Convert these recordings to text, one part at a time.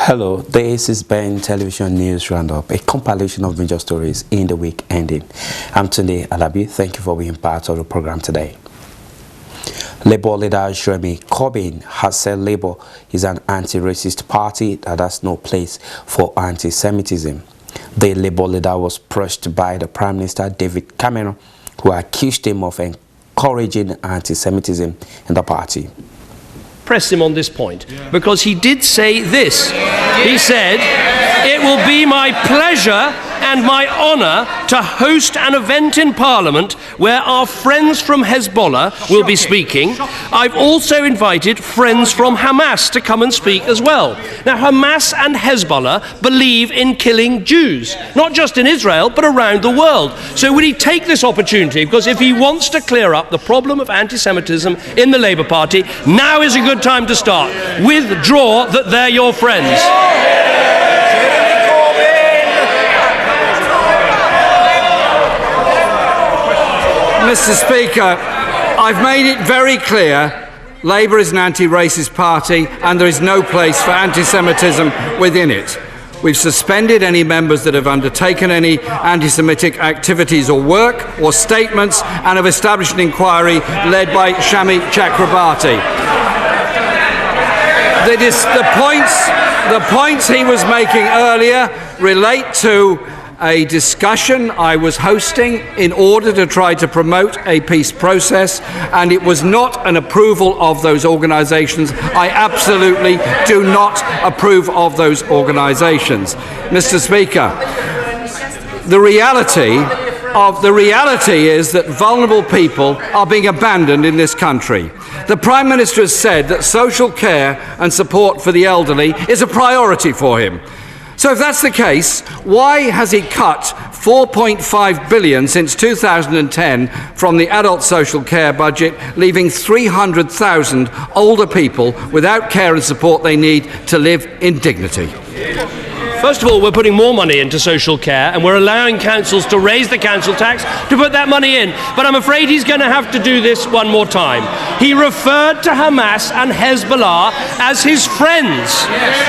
Hello, this is Ben Television News Roundup, a compilation of major stories in the week ending. I'm Tunde Alabi. Thank you for being part of the program today. Labour leader Jeremy Corbyn has said Labour is an anti-racist party that has no place for anti-Semitism. The Labour leader was pressed by the Prime Minister David Cameron, who accused him of encouraging anti-Semitism in the party. Press him on this point, because he did say this. He said, "It will be my pleasure and my honour to host an event in Parliament where our friends from Hezbollah will be speaking. I've also invited friends from Hamas to come and speak as well." Now, Hamas and Hezbollah believe in killing Jews, not just in Israel, but around the world. So would he take this opportunity? Because if he wants to clear up the problem of anti-Semitism in the Labour Party, now is a good time to start. Withdraw that they're your friends. Mr. Speaker, I've made it very clear Labour is an anti-racist party and there is no place for anti-Semitism within it. We've suspended any members that have undertaken any anti-Semitic activities or work or statements and have established an inquiry led by Shami Chakrabarti. The points he was making earlier relate to a discussion I was hosting in order to try to promote a peace process, and it was not an approval of those organisations. I absolutely do not approve of those organisations. Mr. Speaker, the reality is that vulnerable people are being abandoned in this country. The Prime Minister has said that social care and support for the elderly is a priority for him. So if that's the case, why has he cut $4.5 billion since 2010 from the adult social care budget, leaving 300,000 older people without care and support they need to live in dignity? First of all, we're putting more money into social care, and we're allowing councils to raise the council tax to put that money in. But I'm afraid he's going to have to do this one more time. He referred to Hamas and Hezbollah as his friends.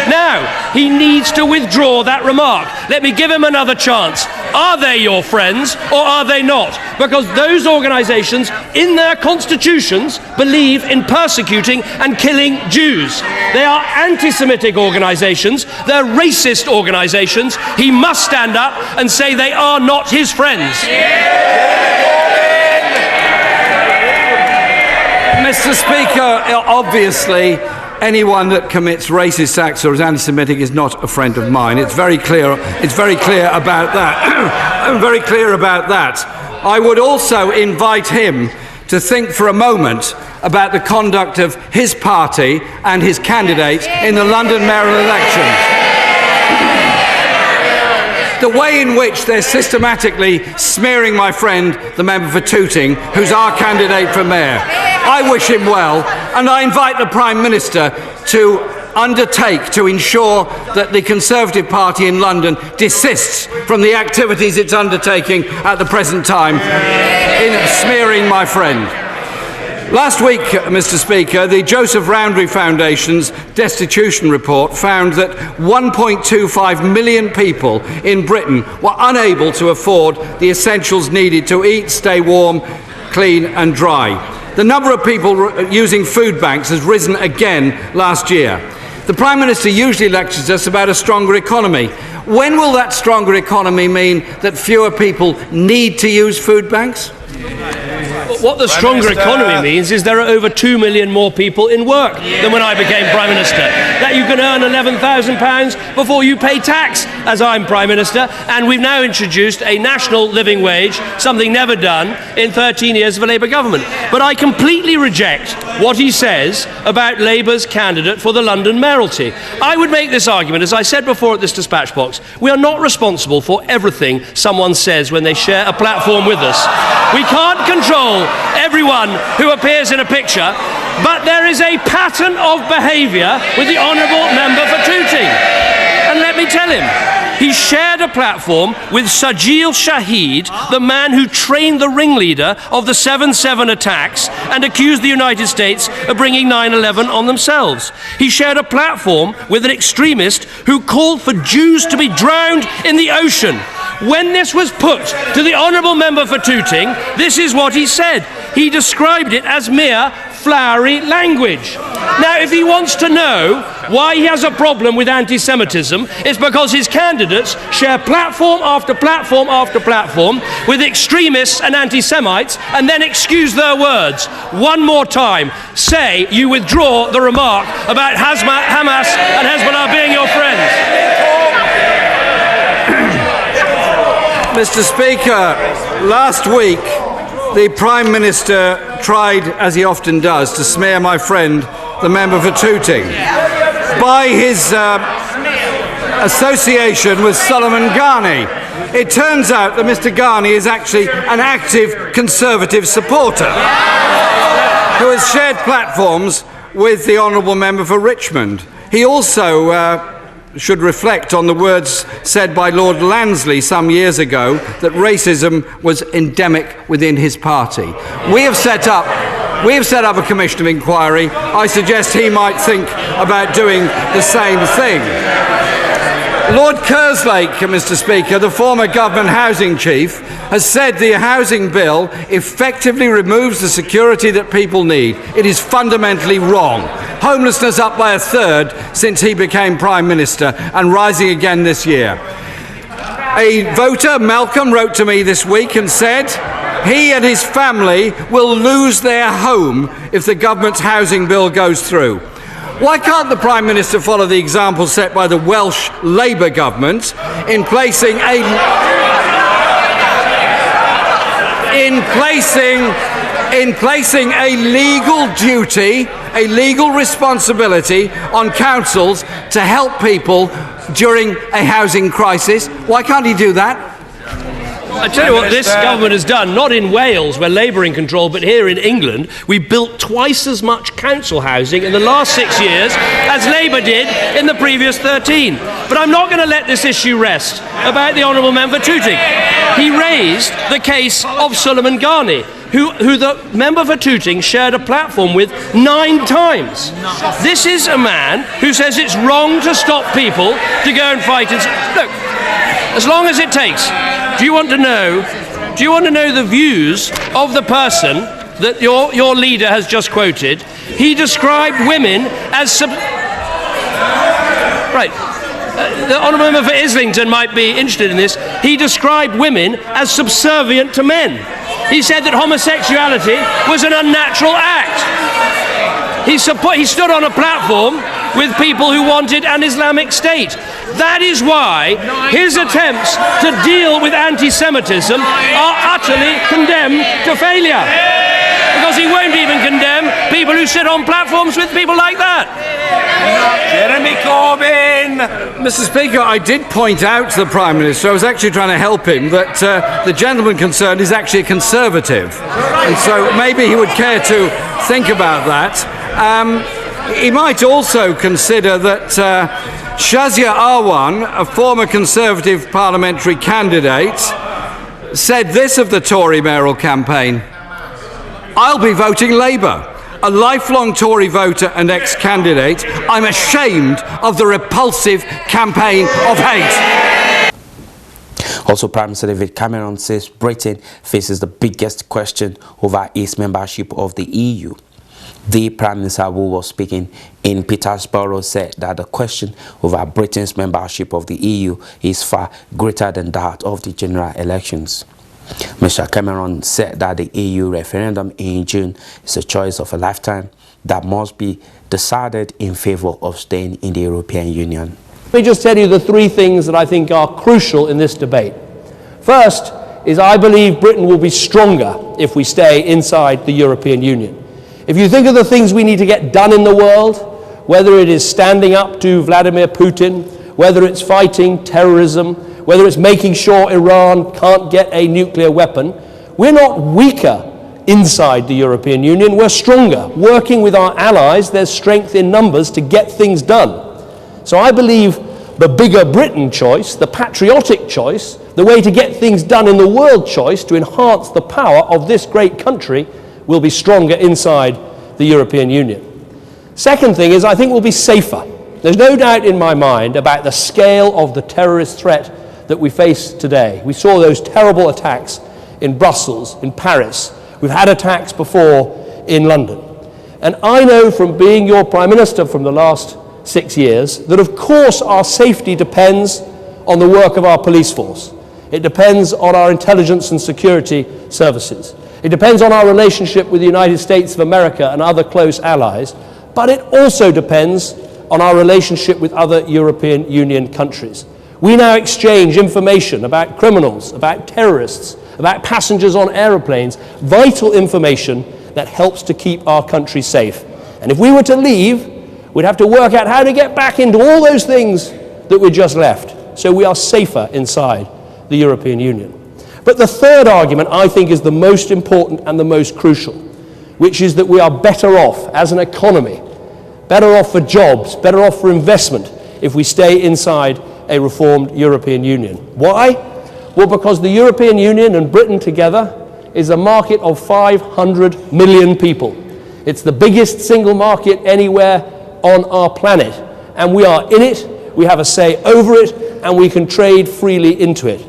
Now, he needs to withdraw that remark. Let me give him another chance. Are they your friends or are they not? Because those organisations, in their constitutions, believe in persecuting and killing Jews. They are anti-Semitic organisations. They're racist organisations. He must stand up and say they are not his friends. Mr. Speaker, obviously, anyone that commits racist acts or is anti-Semitic is not a friend of mine. It's very clear about that. I'm very clear about that. I would also invite him to think for a moment about the conduct of his party and his candidate in the London mayoral election. The way in which they're systematically smearing my friend, the member for Tooting, who's our candidate for mayor. I wish him well, and I invite the Prime Minister to undertake to ensure that the Conservative Party in London desists from the activities it's undertaking at the present time in smearing my friend. Last week, Mr. Speaker, the Joseph Rowntree Foundation's destitution report found that 1.25 million people in Britain were unable to afford the essentials needed to eat, stay warm, clean and dry. The number of people using food banks has risen again last year. The Prime Minister usually lectures us about a stronger economy. When will that stronger economy mean that fewer people need to use food banks? What the stronger economy means is there are over 2 million more people in work than when I became Prime Minister. That you can earn £11,000 before you pay tax, as I'm Prime Minister, and we've now introduced a national living wage, something never done in 13 years of a Labour government. But I completely reject what he says about Labour's candidate for the London mayoralty. I would make this argument, as I said before at this dispatch box, we are not responsible for everything someone says when they share a platform with us. We can't control everyone who appears in a picture, but there is a pattern of behaviour with the honourable member for Tooting. And let me tell him, He shared a platform with Sajil Shahid, the man who trained the ringleader of the 7/7 attacks and accused the United States of bringing 9/11 on themselves. He shared a platform with an extremist who called for Jews to be drowned in the ocean. When this was put to the honourable member for Tooting, this is what he said. He described it as mere flowery language. Now, if he wants to know why he has a problem with anti-Semitism, it's because his candidates share platform after platform after platform with extremists and anti-Semites and then excuse their words. One more time, say you withdraw the remark about Hamas and Hezbollah being your friends. Mr. Speaker, last week the Prime Minister tried, as he often does, to smear my friend, the member for Tooting, by his association with Solomon Ghani. It turns out that Mr. Ghani is actually an active Conservative supporter who has shared platforms with the honourable member for Richmond. He also should reflect on the words said by Lord Lansley some years ago that racism was endemic within his party. We have set up a commission of inquiry. I suggest he might think about doing the same thing. Lord Kerslake, Mr. Speaker, the former government housing chief, has said the housing bill effectively removes the security that people need. It is fundamentally wrong. Homelessness up by a third since he became Prime Minister and rising again this year. A voter, Malcolm, wrote to me this week and said he and his family will lose their home if the government's housing bill goes through. Why can't the Prime Minister follow the example set by the Welsh Labour government in placing a legal duty, a legal responsibility on councils to help people during a housing crisis? Why can't he do that? I tell you what this government has done, not in Wales where Labour are in control, but here in England, we built twice as much council housing in the last 6 years as Labour did in the previous 13. But I'm not going to let this issue rest about the honourable member Tooting. He raised the case of Solomon Ghani, who the member for Tooting shared a platform with 9 times. This is a man who says it's wrong to stop people to go and fight. Look, as long as it takes. Do you want to know the views of the person that your leader has just quoted? He described women as the honourable member for Islington might be interested in this. He described women as subservient to men. He said that homosexuality was an unnatural act. He stood on a platform with people who wanted an Islamic State. That is why his attempts to deal with anti-Semitism are utterly condemned to failure. Because he won't even condemn people who sit on platforms with people like that. Jeremy Corbyn! Mr. Speaker, I did point out to the Prime Minister, I was actually trying to help him, that the gentleman concerned is actually a Conservative. And so maybe he would care to think about that. He might also consider that Shazia Arwan, a former Conservative parliamentary candidate, said this of the Tory mayoral campaign: "I'll be voting Labour. A lifelong Tory voter and ex-candidate, I'm ashamed of the repulsive campaign of hate." Also, Prime Minister David Cameron says Britain faces the biggest question over its membership of the EU. The Prime Minister, who was speaking in Peterborough, said that the question over Britain's membership of the EU is far greater than that of the general elections. Mr. Cameron said that the EU referendum in June is a choice of a lifetime that must be decided in favour of staying in the European Union. Let me just tell you the 3 things that I think are crucial in this debate. First is I believe Britain will be stronger if we stay inside the European Union. If you think of the things we need to get done in the world, whether it is standing up to Vladimir Putin, whether it's fighting terrorism, whether it's making sure Iran can't get a nuclear weapon, we're not weaker inside the European Union, we're stronger. Working with our allies, there's strength in numbers to get things done. So I believe the bigger Britain choice, the patriotic choice, the way to get things done in the world choice to enhance the power of this great country will be stronger inside the European Union. Second thing is, I think we'll be safer. There's no doubt in my mind about the scale of the terrorist threat that we face today. We saw those terrible attacks in Brussels, in Paris. We've had attacks before in London. And I know from being your Prime Minister from the last 6 years that of course our safety depends on the work of our police force. It depends on our intelligence and security services. It depends on our relationship with the United States of America and other close allies, but it also depends on our relationship with other European Union countries. We now exchange information about criminals, about terrorists, about passengers on aeroplanes, vital information that helps to keep our country safe. And if we were to leave, we'd have to work out how to get back into all those things that we just left. So we are safer inside the European Union. But the third argument, I think, is the most important and the most crucial, which is that we are better off as an economy, better off for jobs, better off for investment if we stay inside a reformed European Union. Why? Well, because the European Union and Britain together is a market of 500 million people. It's the biggest single market anywhere on our planet. And we are in it, we have a say over it, and we can trade freely into it.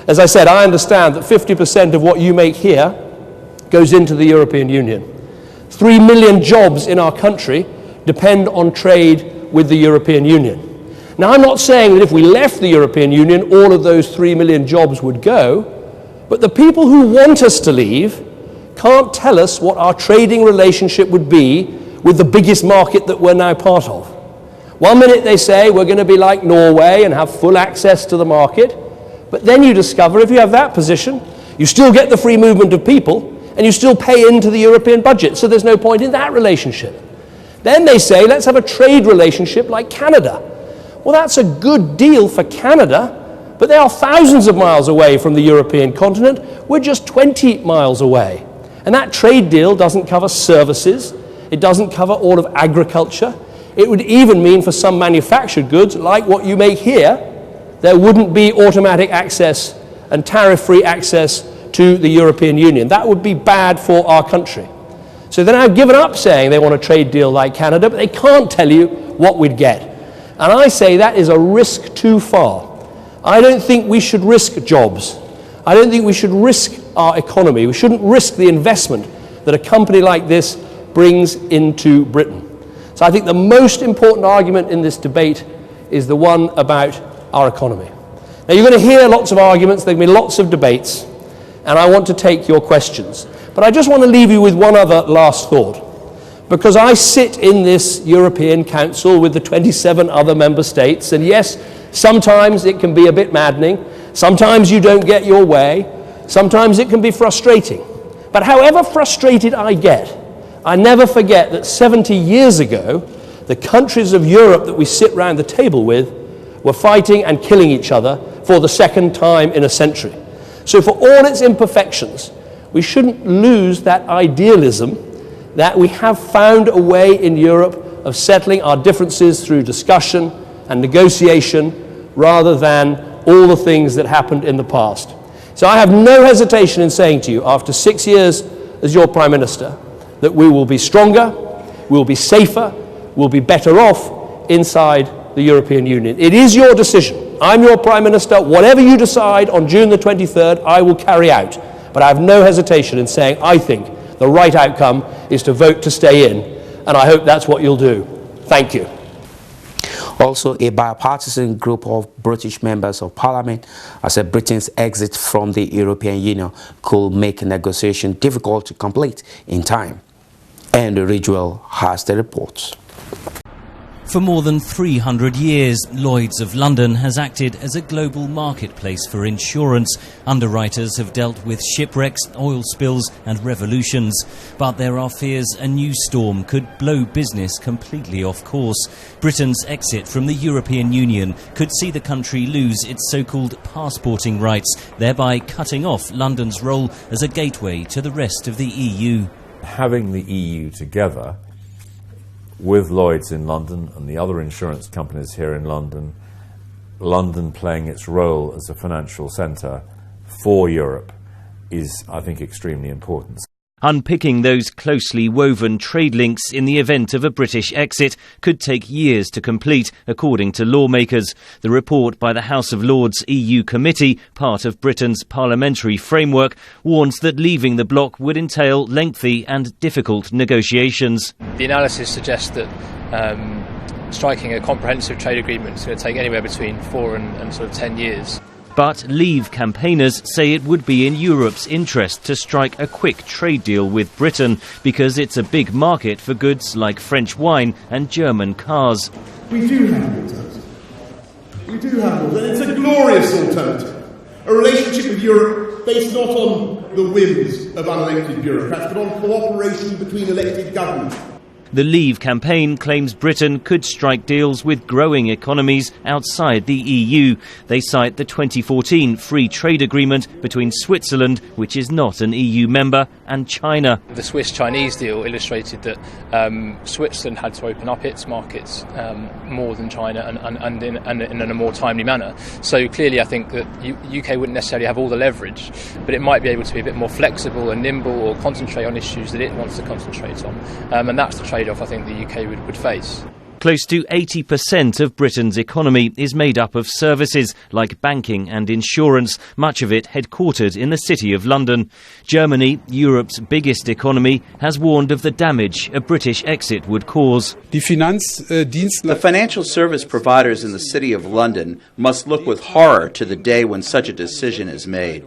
As I said, I understand that 50% of what you make here goes into the European Union. 3 million jobs in our country depend on trade with the European Union. Now, I'm not saying that if we left the European Union, all of those 3 million jobs would go, but the people who want us to leave can't tell us what our trading relationship would be with the biggest market that we're now part of. One minute they say we're going to be like Norway and have full access to the market, but then you discover if you have that position, you still get the free movement of people and you still pay into the European budget, so there's no point in that relationship. Then they say, let's have a trade relationship like Canada. Well, that's a good deal for Canada, but they are thousands of miles away from the European continent. We're just 20 miles away. And that trade deal doesn't cover services. It doesn't cover all of agriculture. It would even mean for some manufactured goods, like what you make here, there wouldn't be automatic access and tariff-free access to the European Union. That would be bad for our country. So they're now given up saying they want a trade deal like Canada, but they can't tell you what we'd get. And I say that is a risk too far. I don't think we should risk jobs. I don't think we should risk our economy. We shouldn't risk the investment that a company like this brings into Britain. So I think the most important argument in this debate is the one about our economy. Now, you're going to hear lots of arguments, there are going to be lots of debates, and I want to take your questions. But I just want to leave you with one other last thought. Because I sit in this European Council with the 27 other member states, and yes, sometimes it can be a bit maddening, sometimes you don't get your way, sometimes it can be frustrating. But however frustrated I get, I never forget that 70 years ago, the countries of Europe that we sit round the table with were fighting and killing each other for the second time in a century. So for all its imperfections, we shouldn't lose that idealism that we have found a way in Europe of settling our differences through discussion and negotiation rather than all the things that happened in the past. So I have no hesitation in saying to you, after 6 years as your Prime Minister, that we will be stronger, we'll be safer, we'll be better off inside the European Union. It is your decision. I'm your Prime Minister. Whatever you decide on June the 23rd, I will carry out. But I have no hesitation in saying I think the right outcome is to vote to stay in, and I hope that's what you'll do. Thank you. Also, a bipartisan group of British members of Parliament has said Britain's exit from the European Union could make negotiation difficult to complete in time. And the Ridgewell has the report. For more than 300 years, Lloyd's of London has acted as a global marketplace for insurance. Underwriters have dealt with shipwrecks, oil spills and revolutions. But there are fears a new storm could blow business completely off course. Britain's exit from the European Union could see the country lose its so-called passporting rights, thereby cutting off London's role as a gateway to the rest of the EU. Having the EU together with Lloyd's in London and the other insurance companies here in London London playing its role as a financial centre for Europe is, I think, extremely important. Unpicking those closely woven trade links in the event of a British exit could take years to complete, according to lawmakers. The report by the House of Lords EU Committee, part of Britain's parliamentary framework, warns that leaving the bloc would entail lengthy and difficult negotiations. The analysis suggests that striking a comprehensive trade agreement is going to take anywhere between 4 and sort of 10 years. But Leave campaigners say it would be in Europe's interest to strike a quick trade deal with Britain because it's a big market for goods like French wine and German cars. We do have an alternative. We do have one, and it's a glorious alternative. A relationship with Europe based not on the whims of unelected bureaucrats, but on cooperation between elected governments. The Leave campaign claims Britain could strike deals with growing economies outside the EU. They cite the 2014 free trade agreement between Switzerland, which is not an EU member, and China. The Swiss-Chinese deal illustrated that Switzerland had to open up its markets more than China and in a more timely manner. So clearly I think that UK wouldn't necessarily have all the leverage, but it might be able to be a bit more flexible and nimble or concentrate on issues that it wants to concentrate on. And that's the trade-off I think the UK would face. Close to 80% of Britain's economy is made up of services like banking and insurance, much of it headquartered in the City of London. Germany, Europe's biggest economy, has warned of the damage a British exit would cause. The financial service providers in the City of London must look with horror to the day when such a decision is made.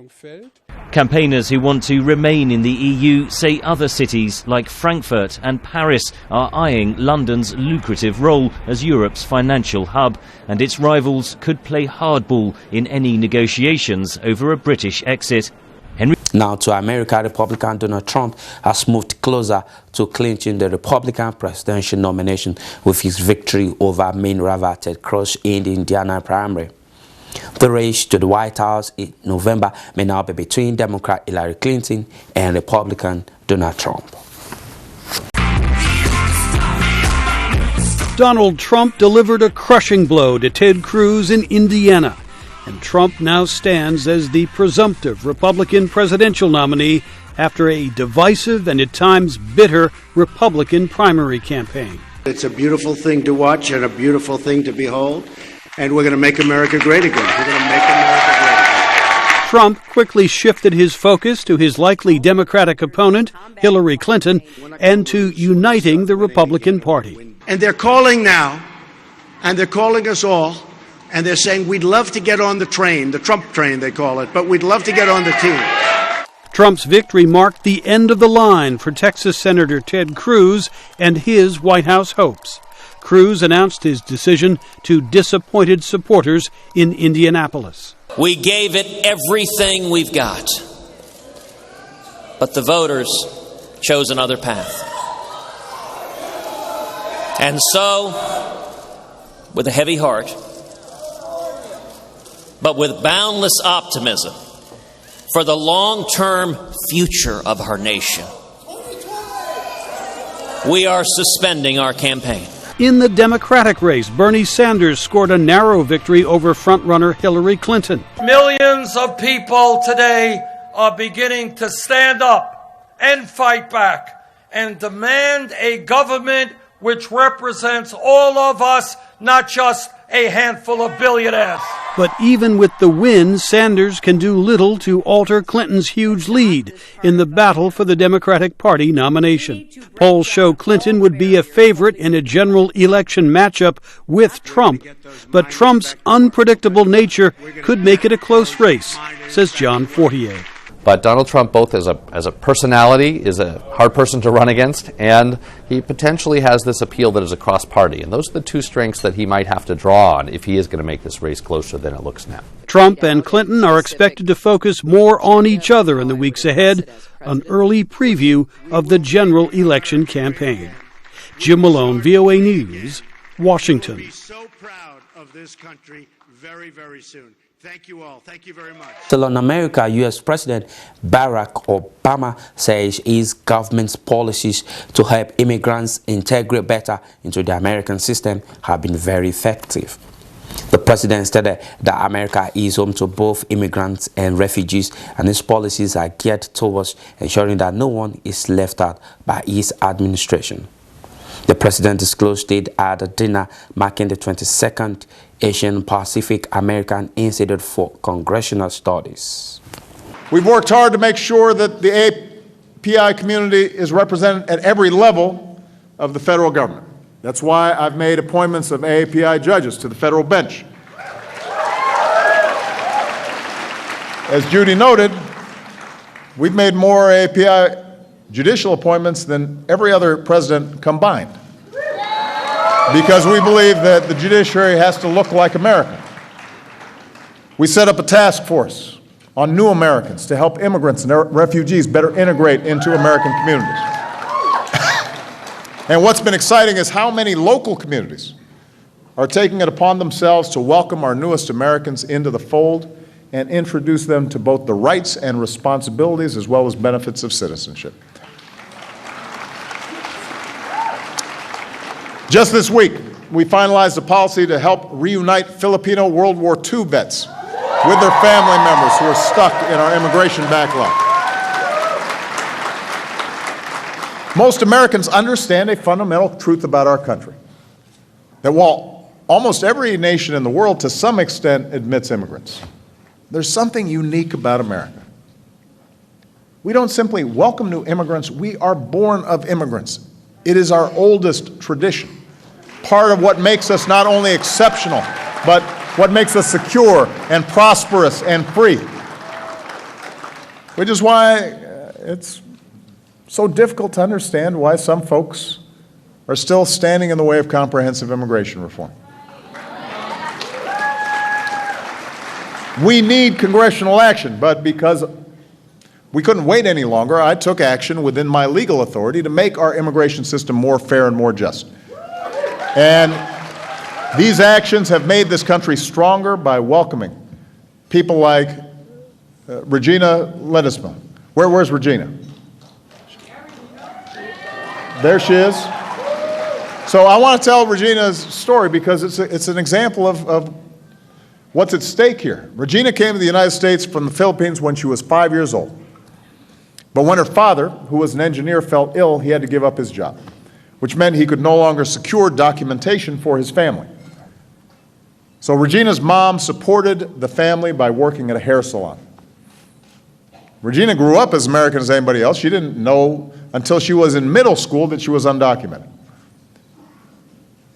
Campaigners who want to remain in the EU say other cities like Frankfurt and Paris are eyeing London's lucrative role as Europe's financial hub, and its rivals could play hardball in any negotiations over a British exit. Now to America, Republican Donald Trump has moved closer to clinching the Republican presidential nomination with his victory over main rival Ted Cruz in the Indiana primary. The race to the White House in November may now be between Democrat Hillary Clinton and Republican Donald Trump. Donald Trump delivered a crushing blow to Ted Cruz in Indiana, and Trump now stands as the presumptive Republican presidential nominee after a divisive and at times bitter Republican primary campaign. It's a beautiful thing to watch and a beautiful thing to behold. And we're going to make America great again. We're going to make America great again. Trump quickly shifted his focus to his likely Democratic opponent, Hillary Clinton, and to uniting the Republican Party. And they're calling now, and they're calling us all, and they're saying we'd love to get on the train, the Trump train they call it, but we'd love to get on the team. Trump's victory marked the end of the line for Texas Senator Ted Cruz and his White House hopes. Cruz announced his decision to disappointed supporters in Indianapolis. We gave it everything we've got, but the voters chose another path. And so, with a heavy heart, but with boundless optimism for the long-term future of our nation, we are suspending our campaign. In the Democratic race, Bernie Sanders scored a narrow victory over frontrunner Hillary Clinton. Millions of people today are beginning to stand up and fight back and demand a government which represents all of us, not just a handful of billionaires. But even with the win, Sanders can do little to alter Clinton's huge lead in the battle for the Democratic Party nomination. Polls show Clinton would be a favorite in a general election matchup with Trump, but Trump's unpredictable nature could make it a close race, says John Fortier. But Donald Trump, both as a personality, is a hard person to run against, and he potentially has this appeal that is across party. And those are the two strengths that he might have to draw on if he is going to make this race closer than it looks now. Trump and Clinton are expected to focus more on each other in the weeks ahead, an early preview of the general election campaign. Jim Malone, VOA News, Washington. We'll be so proud of this country very, very soon. Thank you all. Thank you very much. Still on America, U.S. President Barack Obama says his government's policies to help immigrants integrate better into the American system have been very effective. The president stated that America is home to both immigrants and refugees, and his policies are geared towards ensuring that no one is left out by his administration. The president disclosed it at a dinner marking the 22nd Asian Pacific American Institute for Congressional Studies. We've worked hard to make sure that the API community is represented at every level of the federal government. That's why I've made appointments of API judges to the federal bench. As Judy noted, we've made more API judicial appointments than every other president combined, because we believe that the judiciary has to look like America. We set up a task force on new Americans to help immigrants and refugees better integrate into American communities. And what's been exciting is how many local communities are taking it upon themselves to welcome our newest Americans into the fold and introduce them to both the rights and responsibilities as well as benefits of citizenship. Just this week, we finalized a policy to help reunite Filipino World War II vets with their family members who are stuck in our immigration backlog. Most Americans understand a fundamental truth about our country, that while almost every nation in the world to some extent admits immigrants, there's something unique about America. We don't simply welcome new immigrants, we are born of immigrants. It is our oldest tradition, part of what makes us not only exceptional, but what makes us secure and prosperous and free. Which is why it's so difficult to understand why some folks are still standing in the way of comprehensive immigration reform. We need congressional action, but because we couldn't wait any longer, I took action within my legal authority to make our immigration system more fair and more just. And these actions have made this country stronger by welcoming people like Regina Ledesma. Where's Regina? There she is. So I want to tell Regina's story because it's an example of what's at stake here. Regina came to the United States from the Philippines when she was 5 years old. But when her father, who was an engineer, fell ill, he had to give up his job, which meant he could no longer secure documentation for his family. So Regina's mom supported the family by working at a hair salon. Regina grew up as American as anybody else. She didn't know until she was in middle school that she was undocumented.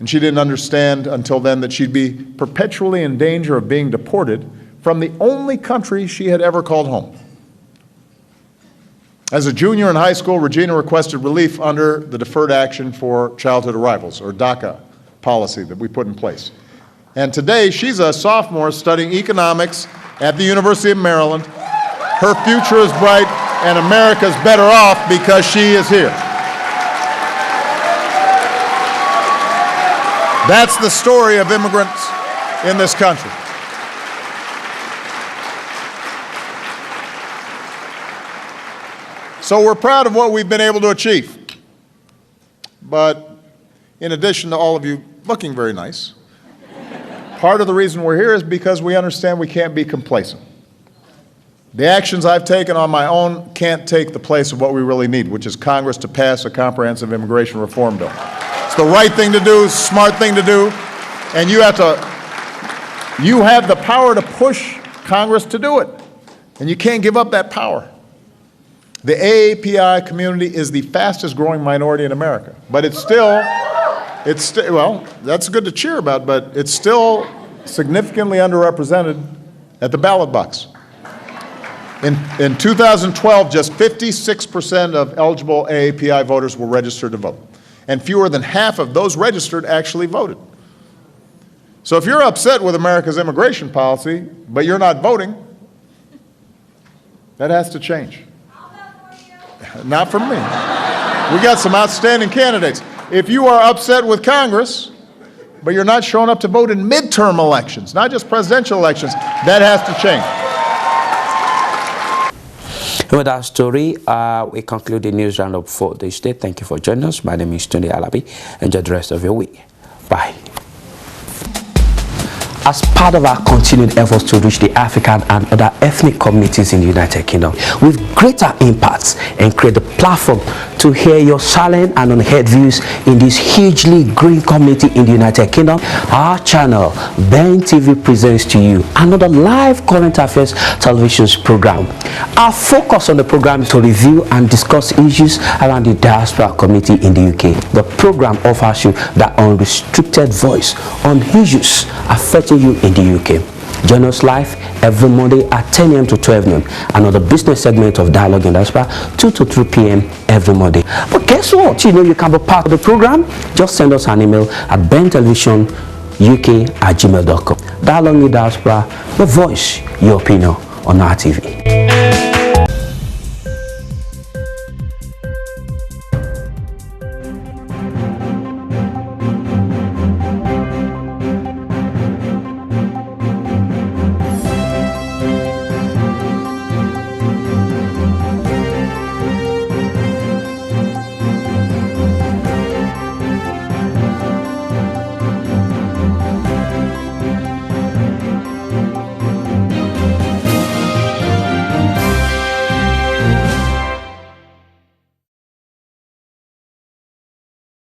And she didn't understand until then that she'd be perpetually in danger of being deported from the only country she had ever called home. As a junior in high school, Regina requested relief under the Deferred Action for Childhood Arrivals, or DACA policy that we put in place. And today, she's a sophomore studying economics at the University of Maryland. Her future is bright, and America's better off because she is here. That's the story of immigrants in this country. So we're proud of what we've been able to achieve. But in addition to all of you looking very nice, part of the reason we're here is because we understand we can't be complacent. The actions I've taken on my own can't take the place of what we really need, which is Congress to pass a comprehensive immigration reform bill. It's the right thing to do, smart thing to do, and you have the power to push Congress to do it, and you can't give up that power. The AAPI community is the fastest growing minority in America, but well, that's good to cheer about, but it's still significantly underrepresented at the ballot box. In 2012, just 56% of eligible AAPI voters were registered to vote, and fewer than half of those registered actually voted. So if you're upset with America's immigration policy, but you're not voting, that has to change. Not from me. We got some outstanding candidates. If you are upset with Congress, but you're not showing up to vote in midterm elections, not just presidential elections, that has to change. With that story, we conclude the news roundup for this day. Thank you for joining us. My name is Tunde Alabi. Enjoy the rest of your week. Bye. as part of our continued efforts to reach the African and other ethnic communities in the United Kingdom with greater impacts and create the platform to hear your silent and unheard views in this hugely green community in the United Kingdom, our channel, Ben TV, presents to you another live current affairs television program. Our focus on the program is to review and discuss issues around the diaspora community in the UK. The program offers you that unrestricted voice on issues affecting you in the UK. Join us live every Monday at 10 a.m. to 12 noon. Another business segment of Dialogue in Diaspora, 2 to 3 p.m. every Monday. But guess what? You know you can be part of the program. Just send us an email at bentelevisionuk@gmail.com. Dialogue in Diaspora, your voice, your opinion on our TV.